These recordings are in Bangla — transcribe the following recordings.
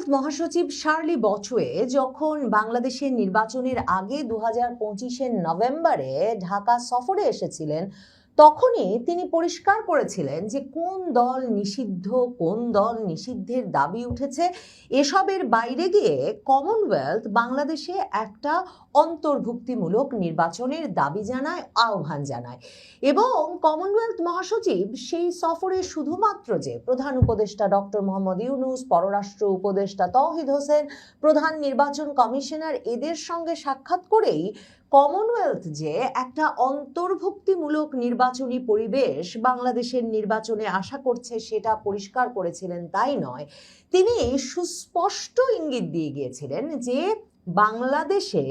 কমনওয়েলথ মহাসচিব শার্লি বচওয়ে যখন বাংলাদেশের নির্বাচনের আগে 2025-এর নভেম্বরে ঢাকা সফরে এসেছিলেন, তখনই তিনি পরিষ্কার করেছিলেন যে কোন দল নিষিদ্ধ, কোন দল নিষিদ্ধের দাবি উঠেছে এসবের বাইরে গিয়ে কমনওয়েলথ বাংলাদেশে একটা অন্তর্ভুক্তিমূলক নির্বাচনের দাবি জানায়, আহ্বান জানায়। এবং কমনওয়েলথ মহাসচিব সেই সফরে শুধুমাত্র যে প্রধান উপদেষ্টা ডক্টর মোহাম্মদ ইউনূস, পররাষ্ট্র উপদেষ্টা তৌহিদ হোসেন, প্রধান নির্বাচন কমিশনার এদের সঙ্গে সাক্ষাৎ করেই কমনওয়েলথ যে একটা অন্তর্ভুক্তিমূলক নির্বাচনী পরিবেশ বাংলাদেশের নির্বাচনে আশা করছে সেটা পরিষ্কার করেছিলেন তাই নয়, তিনি সুস্পষ্ট ইঙ্গিত দিয়ে গিয়েছিলেন যে বাংলাদেশে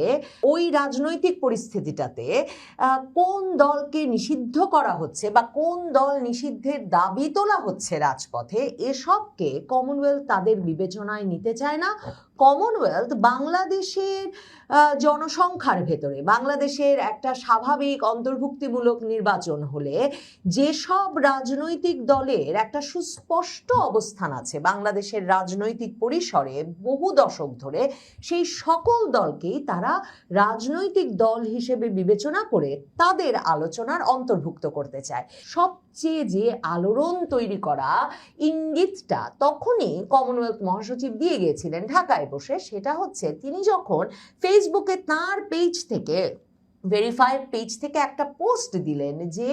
ওই রাজনৈতিক পরিস্থিতিটাতে কোন দলকে নিষিদ্ধ করা হচ্ছে বা কোন দল নিষিদ্ধের দাবি তোলা হচ্ছে রাজপথে, এসবকে কমনওয়েলথ তাদের বিবেচনায় নিতে চায় না। কমনওয়েলথ বাংলাদেশের জনসংখ্যার ভেতরে বাংলাদেশের একটা স্বাভাবিক অন্তর্ভুক্তিমূলক নির্বাচন হলে যেসব রাজনৈতিক দলের একটা সুস্পষ্ট অবস্থান আছে বাংলাদেশের রাজনৈতিক পরিসরে বহু দশক ধরে, সেই সকল দলকেই তারা রাজনৈতিক দল হিসেবে বিবেচনা করে তাদের আলোচনার অন্তর্ভুক্ত করতে চায়। সবচেয়ে যে আলোড়ন তৈরি করা ইঙ্গিতটা তখনই কমনওয়েলথ মহাসচিব দিয়ে গিয়েছিলেন ঢাকায় বসে, সেটা হচ্ছে তিনি যখন ফেসবুকে তার পেজ থেকে, ভেরিফাইড পেজ থেকে একটা পোস্ট দিলেন যে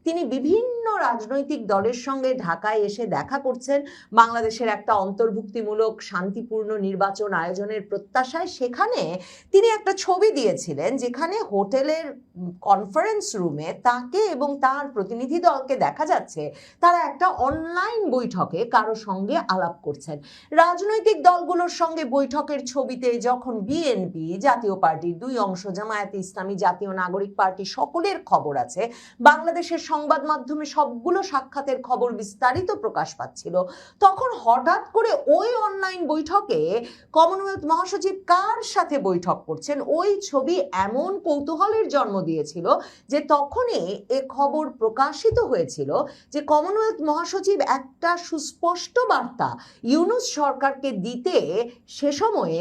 তিনি বিভিন্ন রাজনৈতিক দলের সঙ্গে ঢাকায় এসে দেখা করছেন বাংলাদেশের একটা অন্তর্ভুক্তিমূলক শান্তিপূর্ণ নির্বাচন আয়োজনের প্রত্যাশায়। সেখানে তিনি একটা ছবি দিয়েছিলেন যেখানে হোটেলের কনফারেন্স রুমে তাকে এবং তার প্রতিনিধি দলকে দেখা যাচ্ছে তারা একটা অনলাইন বৈঠকে কারো সঙ্গে আলাপ করছেন। রাজনৈতিক দলগুলোর সঙ্গে বৈঠকের ছবিতে যখন বিএনপি, জাতীয় পার্টির দুই অংশ, জামায়াতে ইসলামী, জাতীয় নাগরিক পার্টি সকলের খবর আছে, বাংলাদেশের সংবাদ মাধ্যমে সবগুলো সাক্ষাতের খবর বিস্তারিত প্রকাশ পাচ্ছিল, তখন হঠাৎ করে ওই অনলাইন বৈঠকে কমনওয়েলথ মহাসচিব কার সাথে বৈঠক করছেন ওই ছবি এমন কৌতূহলের জন্ম দিয়েছিল যে তখনই এ খবর প্রকাশিত হয়েছিল যে কমনওয়েলথ মহাসচিব একটা সুস্পষ্ট বার্তা ইউনূস সরকারকে দিতে সে সময়ে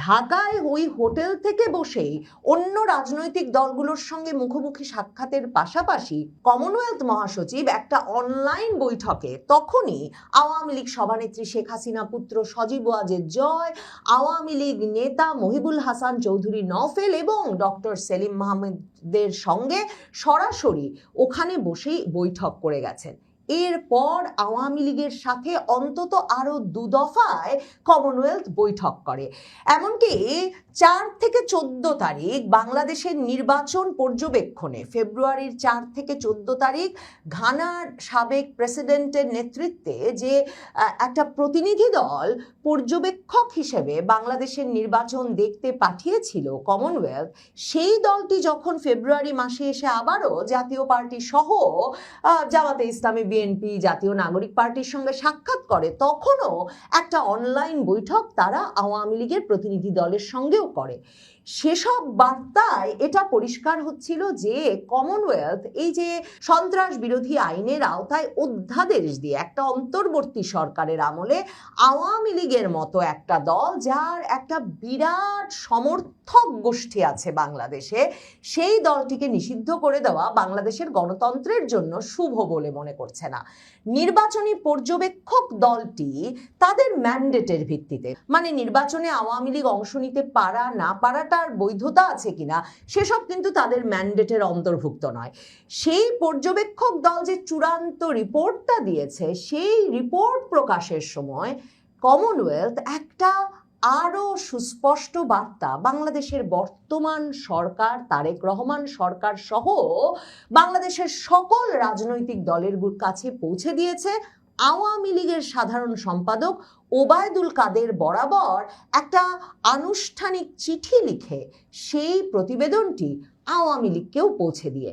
ঢাকায় ওই হোটেল থেকে বসেই অন্য রাজনৈতিক দলগুলোর সঙ্গে মুখোমুখি সাক্ষাতের পাশাপাশি কমনওয়েলথ মহাসচিব একটা অনলাইন বৈঠকে তখনই আওয়ামী লীগ সভানেত্রী শেখ হাসিনা পুত্র সজীব ওয়াজেদ জয়, আওয়ামী লীগ নেতা মহিবুল হাসান চৌধুরী নওফেল এবং ডক্টর সেলিম মাহমুদের সঙ্গে সরাসরি ওখানে বসেই বৈঠক করে গেছেন। এরপর আওয়ামী লীগের সাথে অন্তত আরো 2 দফায় কমনওয়েলথ বৈঠক করে। এমনকি 4 থেকে 14 তারিখ বাংলাদেশের নির্বাচন পর্যবেক্ষণে, ফেব্রুয়ারির 4 থেকে 14 তারিখ ঘানার সাবেক প্রেসিডেন্টের নেতৃত্বে যে একটা প্রতিনিধি দল পর্যবেক্ষক হিসেবে বাংলাদেশের নির্বাচন দেখতে পাঠিয়েছিল কমনওয়েলথ, সেই দলটি যখন ফেব্রুয়ারি মাসে এসে আবারও জাতীয় পার্টি সহ জামাতে ইসলামী, বিএনপি, জাতীয় নাগরিক পার্টির সঙ্গে সাক্ষাৎ করে, তখনও একটা অনলাইন বৈঠক তারা আওয়ামী লীগের প্রতিনিধি দলের সঙ্গেও করে। সেসব বার্তায় এটা পরিষ্কার হচ্ছিল যে কমনওয়েলথ এই যে সন্ত্রাস বিরোধী আইনের আওতায় অধ্যাদেশ দিয়ে একটা অন্তর্বর্তী সরকারের আমলে আওয়ামী লীগের মতো একটা দল যার একটা বিরাট সমর্থক গোষ্ঠী আছে বাংলাদেশে, সেই দলটিকে নিষিদ্ধ করে দেওয়া বাংলাদেশের গণতন্ত্রের জন্য শুভ বলে মনে করছে না। নির্বাচনী পর্যবেক্ষক দলটি তাদের ম্যান্ডেটের ভিত্তিতে, মানে নির্বাচনে আওয়ামী লীগ অংশ নিতে পারা না পারাটার বৈধতা আছে কিনা সেসব কিন্তু তাদের ম্যান্ডেটের অন্তর্ভুক্ত নয়। সেই পর্যবেক্ষক দল যে চূড়ান্ত রিপোর্টটা দিয়েছে, সেই রিপোর্ট প্রকাশের সময় কমনওয়েলথ একটা আরো সুস্পষ্ট বার্তা বাংলাদেশের বর্তমান সরকার, তারেক রহমান সরকার সহ বাংলাদেশের সকল রাজনৈতিক দলের কাছে পৌঁছে দিয়েছে। আওয়ামী লীগের সাধারণ সম্পাদক ওবায়দুল কাদের বরাবর একটা আনুষ্ঠানিক চিঠি লিখে সেই প্রতিবেদনটি আওয়ামী লীগকেও পৌঁছে দিয়ে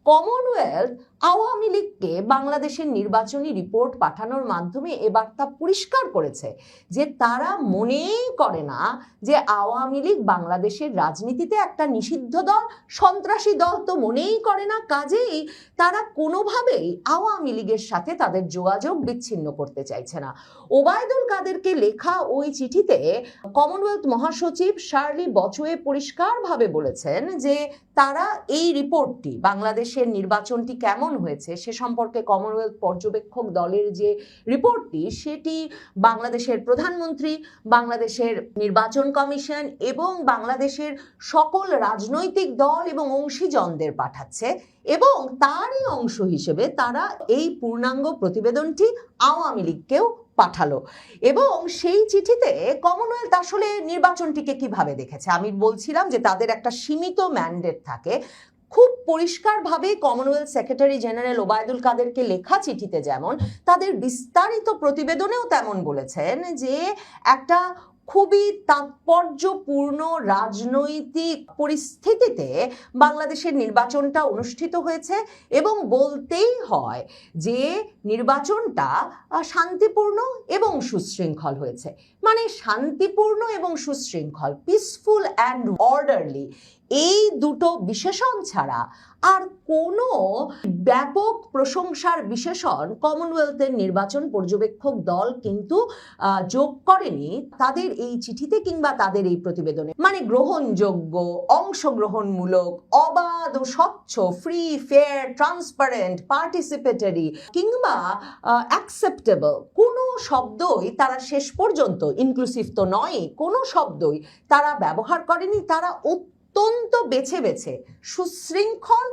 কমনওয়েলথ আওয়ামী লীগকে বাংলাদেশের নির্বাচনী রিপোর্ট পাঠানোর মাধ্যমে এ বার্তা পরিষ্কার করেছে যে তারা মনেই করে না যে আওয়ামী লীগ বাংলাদেশের রাজনীতিতে একটা নিষিদ্ধ দল, সন্ত্রাসী দল তো মনেই করে না। কাজেই তারা কোনোভাবেই আওয়ামী লীগের সাথে তাদের যোগাযোগ বিচ্ছিন্ন করতে চাইছে না। ওবায়দুল কাদেরকে লেখা ওই চিঠিতে কমনওয়েলথ মহাসচিব শার্লি বচোয়ে পরিষ্কারভাবে বলেছেন যে তারা এই রিপোর্টটি, বাংলাদেশের নির্বাচনটি কেমন হয়েছে সে সম্পর্কে কমনওয়েলথ পর্যবেক্ষক দলের যে রিপোর্টটি, সেটি বাংলাদেশের প্রধানমন্ত্রী, বাংলাদেশের নির্বাচন কমিশন এবং বাংলাদেশের সকল রাজনৈতিক দল এবং অংশীজনদের পাঠাচ্ছে এবং তারই অংশ হিসেবে তারা এই পূর্ণাঙ্গ প্রতিবেদনটি আওয়ামী লীগকেও পাঠালো। এবং সেই চিঠিতে কমনওয়েলথ আসলে নির্বাচনটিকে কিভাবে দেখেছে, আমি বলছিলাম যে তাদের একটা সীমিত ম্যান্ডেট থাকে। খুব পরিষ্কারভাবে কমনওয়েলথ সেক্রেটারি জেনারেল ওবায়দুল কাদেরকে লেখা চিঠিতে যেমন, তাদের বিস্তারিত প্রতিবেদনেও তেমন বলেছেন যে একটা খুবই তাৎপর্যপূর্ণ রাজনৈতিক পরিস্থিতিতে বাংলাদেশের নির্বাচনটা অনুষ্ঠিত হয়েছে এবং বলতেই হয় যে নির্বাচনটা শান্তিপূর্ণ এবং সুশৃঙ্খল হয়েছে। মানে শান্তিপূর্ণ এবং সুশৃঙ্খল, পিসফুল অ্যান্ড অর্ডারলি, এই দুটো বিশেষণ ছাড়া আর কোনো ব্যাপক প্রশংসার বিশেষণ কমনওয়েলথের নির্বাচন পর্যবেক্ষক দল কিন্তু যোগ করেনি তাদের এই চিঠিতে কিংবা তাদের এই প্রতিবেদনে। মানে গ্রহণযোগ্য, অংশগ্রহণমূলক, অবাধ ও স্বচ্ছ, ফ্রি, ফেয়ার, ট্রান্সপারেন্ট, পার্টিসিপেটরি কিংবা অ্যাকসেপ্টেবল কোনো শব্দই তারা শেষ পর্যন্ত, ইনক্লুসিভ তো নয়, কোনো শব্দই তারা ব্যবহার করেনি। তারা অত্যন্ত বেছে বেছে সুশৃঙ্খল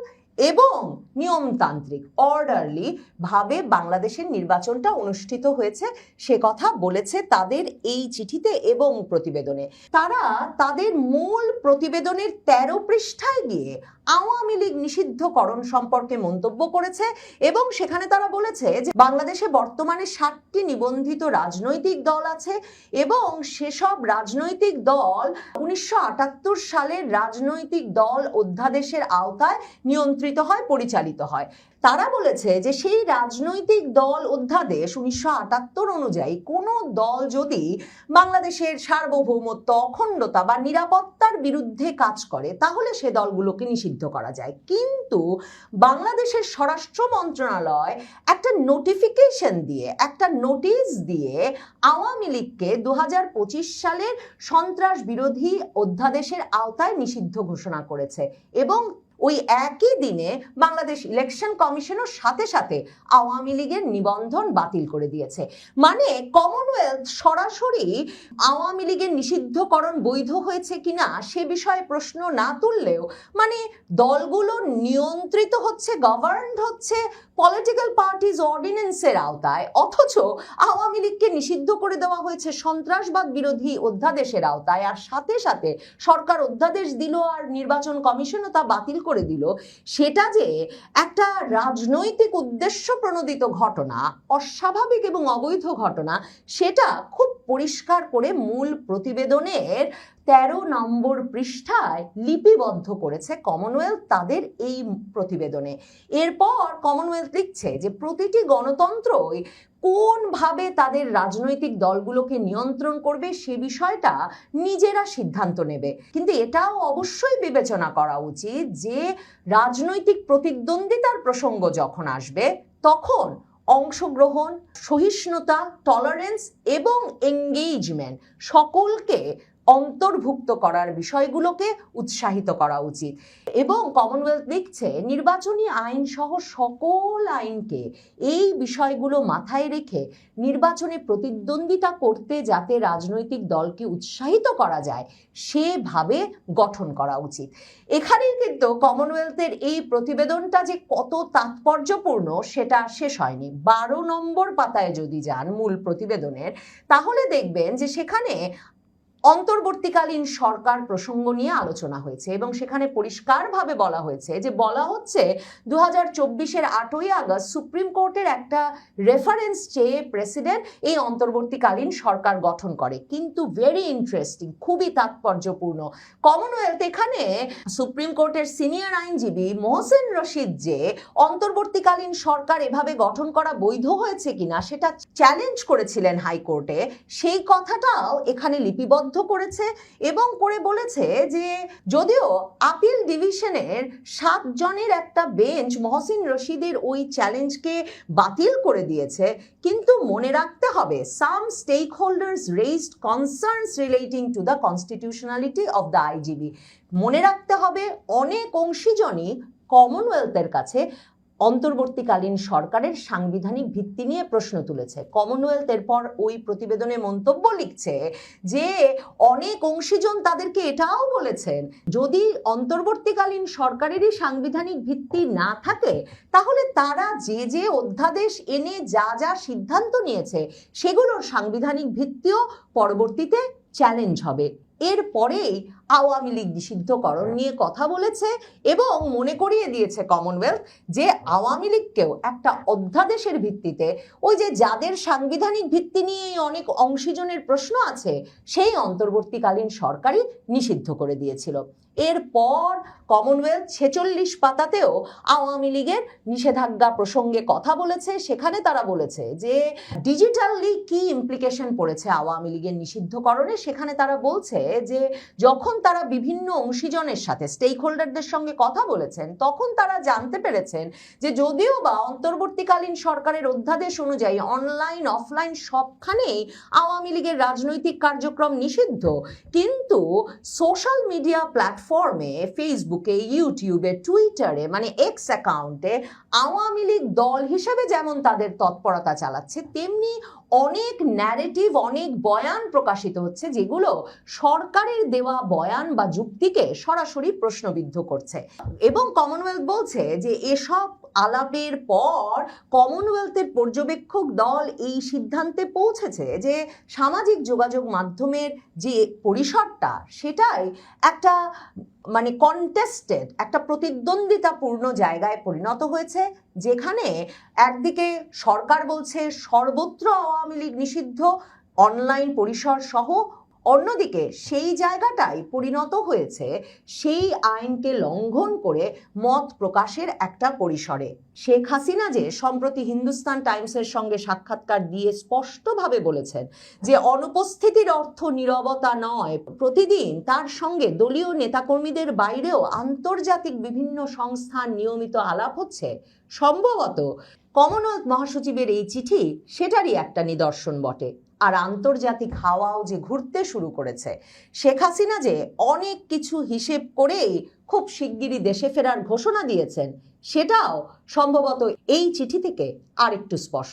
এবং নিয়মতান্ত্রিক, অর্ডারলি ভাবে বাংলাদেশের নির্বাচনটা অনুষ্ঠিত হয়েছে সে কথা বলেছে তাদের এই চিঠিতে এবং প্রতিবেদনে। তারা তাদের মূল প্রতিবেদনের 13 পৃষ্ঠায় গিয়ে আওয়ামী লীগ নিষিদ্ধকরণ সম্পর্কে মন্তব্য করেছে এবং সেখানে তারা বলেছে যে বাংলাদেশে বর্তমানে 60টি নিবন্ধিত রাজনৈতিক দল আছে এবং সেসব রাজনৈতিক দল 1978 সালের রাজনৈতিক দল অধ্যাদেশের আওতায় নিয়ন্ত্রিত হয়, পরিচালিত হয়। তারা বলেছে যে সেই রাজনৈতিক দল অধ্যাদেশ 1978 অনুযায়ী কোনো দল যদি বাংলাদেশের সার্বভৌমত্ব, অখণ্ডতা বা নিরাপত্তার বিরুদ্ধে কাজ করে তাহলে সে দলগুলোকে নিষিদ্ধ করা যায়। কিন্তু বাংলাদেশের স্বরাষ্ট্র মন্ত্রণালয় একটা নোটিফিকেশন দিয়ে, একটা নোটিশ দিয়ে আওয়ামী লীগকে 2025 সালের সন্ত্রাস বিরোধী অধ্যাদেশের আওতায় নিষিদ্ধ ঘোষণা করেছে এবং ওই একই দিনে বাংলাদেশ ইলেকশন কমিশনও সাথে সাথে আওয়ামী লীগের নিবন্ধন বাতিল করে দিয়েছে। মানে কমনওয়েলথ সরাসরি আওয়ামী লীগের নিষিদ্ধকরণ বৈধ হয়েছে কিনা সে বিষয়ে প্রশ্ন না তুললেও, মানে দলগুলো নিয়ন্ত্রিত হচ্ছে, গভর্নড হচ্ছে পলিটিক্যাল পার্টিজ অর্ডিন্যান্সের আওতায়, অথচ আওয়ামী লীগকে নিষিদ্ধ করে দেওয়া হয়েছে সন্ত্রাসবাদ বিরোধী অধ্যাদেশের আওতায়, আর সাথে সাথে সরকার অধ্যাদেশ দিল আর নির্বাচন কমিশনও তা বাতিল করে দিল। সেটা যে একটা রাজনৈতিক উদ্দেশ্য প্রণোদিত ঘটনা, অস্বাভাবিক এবং অবৈধ ঘটনা, সেটা খুব পরিষ্কার করে মূল প্রতিবেদনের 13 নম্বর পৃষ্ঠায় লিপিবদ্ধ করেছে কমনওয়েলথ তাদের এই প্রতিবেদনে। এরপর কমনওয়েলথ লিখছে যে প্রতিটি গণতন্ত্রই কোনভাবে তাদের রাজনৈতিক দলগুলোকে নিয়ন্ত্রণ করবে সে বিষয়টা নিজেরা সিদ্ধান্ত নেবে, কিন্তু এটাও অবশ্যই বিবেচনা করা উচিত যে রাজনৈতিক প্রতিদ্বন্দ্বিতার প্রসঙ্গ যখন আসবে তখন অংশগ্রহণ, সহিষ্ণুতা, টলারেন্স এবং এঙ্গেজমেন্ট সকলকে অন্তর্ভুক্ত করার বিষয়গুলোকে উৎসাহিত করা উচিত। এবং কমনওয়েলথ লিখছে নির্বাচনী আইন সহ সকল আইনকে এই বিষয়গুলো মাথায় রেখে নির্বাচনে প্রতিদ্বন্দ্বিতা করতে যাতে রাজনৈতিক দলকে উৎসাহিত করা যায় সেভাবে গঠন করা উচিত। এখানেই কিন্তু কমনওয়েলথের এই প্রতিবেদনটা যে কত তাৎপর্যপূর্ণ সেটা শেষ হয়নি। 12 নম্বর পাতায় যদি যান মূল প্রতিবেদনের, তাহলে দেখবেন যে সেখানে অন্তর্বর্তীকালীন সরকার প্রসঙ্গ নিয়ে আলোচনা হয়েছে এবং সেখানে পরিষ্কারভাবে বলা হয়েছে যে বলা হচ্ছে 2024-এর 8ই আগস্ট সুপ্রিম কোর্টের একটা রেফারেন্স চেয়ে প্রেসিডেন্ট এই অন্তর্বর্তীকালীন সরকার গঠন করে। কিন্তু ভেরি ইন্টারেস্টিং, খুবই তাৎপর্যপূর্ণ, কমনওয়েলথ এখানে সুপ্রিম কোর্টের সিনিয়র আইনজীবী মোহসেন রশিদ যে অন্তর্বর্তীকালীন সরকার এভাবে গঠন করা বৈধ হয়েছে কিনা সেটা চ্যালেঞ্জ করেছিলেন হাইকোর্টে, সেই কথাটাও এখানে লিপিবদ্ধ করেছে এবং করে বলেছে যে যদিও আপিল ডিভিশনের 7 জনের একটা বেঞ্চ মহসিন রশিদের ওই চ্যালেঞ্জকে বাতিল করে দিয়েছে, কিন্তু মনে রাখতে হবে some stakeholders raised concerns relating to the constitutionality of the IGB. মনে রাখতে হবে অনেক অংশীজনই কমনওয়েলথের কাছে অন্তর্বর্তীকালীন সরকারের সাংবিধানিক ভিত্তি নিয়ে প্রশ্ন তুলেছে। কমনওয়েলথ এরপর ওই প্রতিবেদনে মন্তব্য লিখছে যে অনেক অংশীজন তাদেরকে এটাও বলেছেন যদি অন্তর্বর্তীকালীন সরকারেরই সাংবিধানিক ভিত্তি না থাকে তাহলে তারা যে যে অধ্যাদেশ এনে যা যা সিদ্ধান্ত নিয়েছে সেগুলোর সাংবিধানিক ভিত্তিও পরবর্তীতে চ্যালেঞ্জ হবে। এরপরেই আওয়ামী লীগ নিষিদ্ধকরণ নিয়ে কথা বলেছে এবং মনে করিয়ে দিয়েছে কমনওয়েলথ যে আওয়ামী লীগকেও একটা অধ্যাদেশের ভিত্তিতে ওই যে যাদের সাংবিধানিক ভিত্তি নিয়ে অনেক অংশীজনের প্রশ্ন আছে সেই অন্তর্বর্তীকালীন সরকারই নিষিদ্ধ করে দিয়েছিল। এরপর কমনওয়েলথ 46 পাতাতেও আওয়ামী লীগের নিষেধাজ্ঞা প্রসঙ্গে কথা বলেছে। সেখানে তারা বলেছে যে ডিজিটালি কি ইমপ্লিকেশন পড়েছে আওয়ামী লীগের নিষিদ্ধকরণে। সেখানে তারা বলছে যে যখন তারা বিভিন্ন অংশীজনের সাথে স্টেক হোল্ডারদের সঙ্গে কথা বলেছেন তখন তারা জানতে পেরেছেন যে যদিও বা অন্তর্বর্তীকালীন সরকারের অধ্যাদেশ অনুযায়ী অনলাইন অফলাইন সবখানেই আওয়ামী লীগের রাজনৈতিক কার্যক্রম নিষিদ্ধ, কিন্তু সোশ্যাল মিডিয়া প্ল্যাটফর্মে ফেসবুকে, ইউটিউবে, টুইটারে মানে এক্স অ্যাকাউন্টে আওয়ামী লীগ দল হিসেবে যেমন তাদের তৎপরতা চালাচ্ছে তেমনি অনেক ন্যারেটিভ, অনেক বয়ান প্রকাশিত হচ্ছে যেগুলো সরকারের দেওয়া বয়ান বা যুক্তিকে সরাসরি প্রশ্নবিদ্ধ করছে। এবং কমনওয়েলথ বলছে যে এসব আলাপের পর কমনওয়েলথের পর্যবেক্ষক দল এই সিদ্ধান্তে পৌঁছেছে যে সামাজিক যোগাযোগ মাধ্যমের যে পরিসরটা সেটাই একটা মানে কন্টেস্টেড, একটা প্রতিদ্বন্দ্বিতাপূর্ণ জায়গায় পরিণত হয়েছে, যেখানে একদিকে সরকার বলছে সর্বত্র আওয়ামী লীগ নিষিদ্ধ অনলাইন পরিসর সহ, অন্যদিকে সেই জায়গাটাই পরিণত হয়েছে সেই আইনকে লঙ্ঘন করে মত প্রকাশের একটা পরিসরে। শেখ হাসিনা যে সম্প্রতি হিন্দুস্তান টাইমসের সঙ্গে সাক্ষাৎকার দিয়ে স্পষ্টভাবে বলেছেন যে অনুপস্থিতির অর্থ নীরবতা নয়, প্রতিদিন তার সঙ্গে দলীয় নেতাকর্মীদের বাইরেও আন্তর্জাতিক বিভিন্ন সংস্থার নিয়মিত আলাপ হচ্ছে, সম্ভবত কমনওয়েলথ মহাসচিবের এই চিঠি সেটারই একটা নিদর্শন বটে। আর আন্তর্জাতিক হাওয়াও যে ঘুরতে শুরু করেছে, শেখ হাসিনা যে অনেক কিছু হিসেব করেই খুব শিগগিরই দেশে ফেরার ঘোষণা দিয়েছেন, সেটাও সম্ভবত এই চিঠি থেকে আরেকটু স্পষ্ট।